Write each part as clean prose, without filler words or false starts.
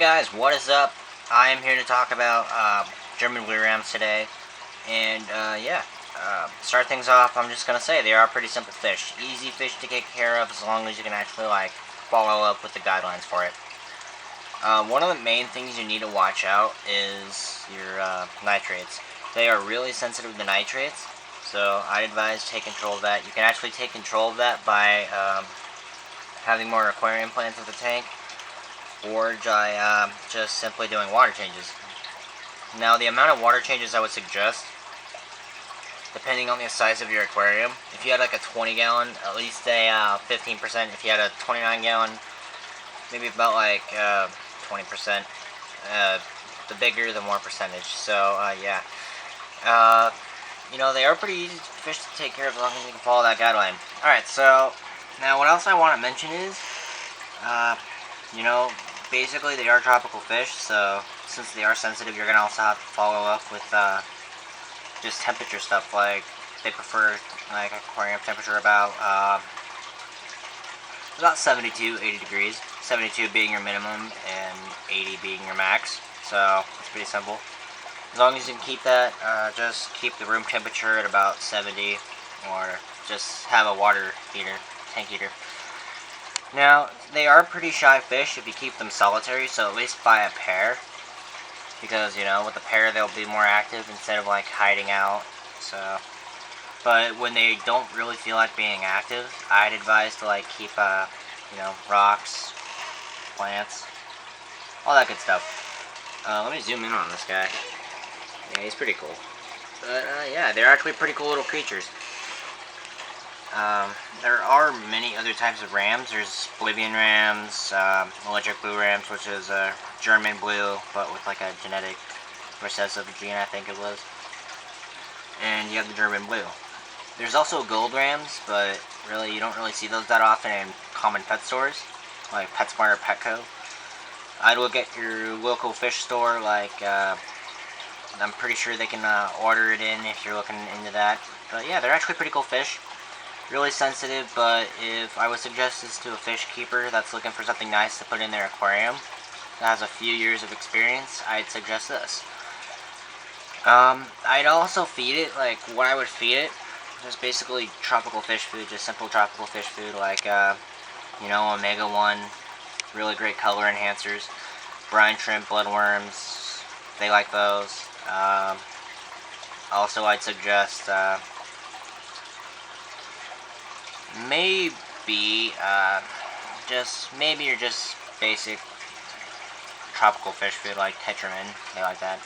guys, what is up? I am here to talk about German blue rams today, and start things off. I'm just gonna say they are pretty simple fish, easy fish to take care of as long as you can actually follow up with the guidelines for it. One of the main things you need to watch out is your nitrates. They are really sensitive to nitrates, so I'd advise take control of that. You can actually take control of that by having more aquarium plants with the tank, or by just simply doing water changes. Now, the amount of water changes I would suggest, depending on the size of your aquarium, if you had like a 20 gallon, at least a 15%. If you had a 29 gallon, maybe about 20%. The bigger, the more percentage. So they are pretty easy fish to take care of as long as you can follow that guideline. Alright, so now what else I want to mention is, basically they are tropical fish, so since they are sensitive, you're going to also have to follow up with just temperature stuff. Like, they prefer aquarium temperature about 72, 80 degrees. 72 being your minimum and 80 being your max. So it's pretty simple. As long as you can keep that, just keep the room temperature at about 70, or just have a water heater, tank heater. Now, they are pretty shy fish if you keep them solitary, so at least buy a pair. Because, with a pair they'll be more active instead of hiding out. So, but when they don't really feel like being active, I'd advise to keep rocks, plants, all that good stuff. Let me zoom in on this guy. Yeah, he's pretty cool. But they're actually pretty cool little creatures. There are many other types of rams. There's Bolivian rams, electric blue rams, which is German blue, but with a genetic recessive gene, I think it was. And you have the German blue. There's also gold rams, but really you don't really see those that often in common pet stores, like PetSmart or Petco. I'd look at your local fish store, I'm pretty sure they can order it in if you're looking into that. But yeah, they're actually pretty cool fish. Really sensitive, but if I would suggest this to a fish keeper that's looking for something nice to put in their aquarium, that has a few years of experience, I'd suggest this. I'd also feed it, what I would feed it, just basically tropical fish food, just simple tropical fish food, omega-1, really great color enhancers, brine shrimp, bloodworms, they like those. Also, I'd suggest, maybe your just basic tropical fish food like tetramin, they like that.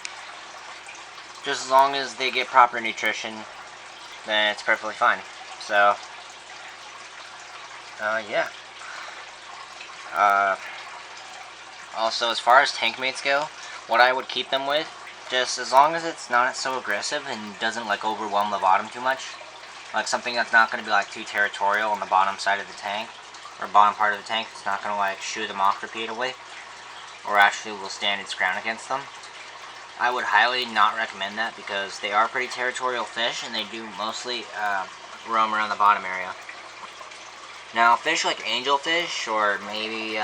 Just as long as they get proper nutrition, then it's perfectly fine. So, also, as far as tank mates go, what I would keep them with, just as long as it's not so aggressive and doesn't overwhelm the bottom too much. Something that's not going to be too territorial on the bottom side of the tank, or bottom part of the tank. It's not going to shoo them off repeatedly, or actually will stand its ground against them. I would highly not recommend that, because they are pretty territorial fish and they do mostly roam around the bottom area. Now, fish like angelfish or maybe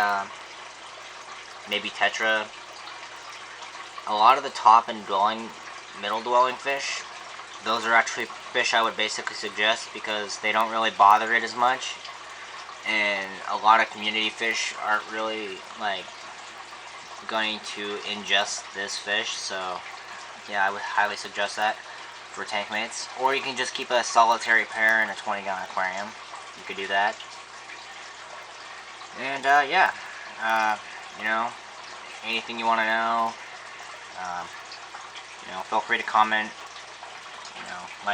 tetra, a lot of the top and middle dwelling fish, those are actually fish I would basically suggest, because they don't really bother it as much, and a lot of community fish aren't really going to ingest this fish. So yeah, I would highly suggest that for tank mates. Or you can just keep a solitary pair in a 20-gallon aquarium. You could do that. And anything you want to know, feel free to comment.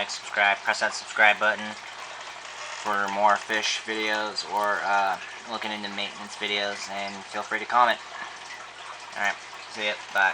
Subscribe, press that subscribe button for more fish videos, or looking into maintenance videos, and feel free to comment. Alright, see ya, bye.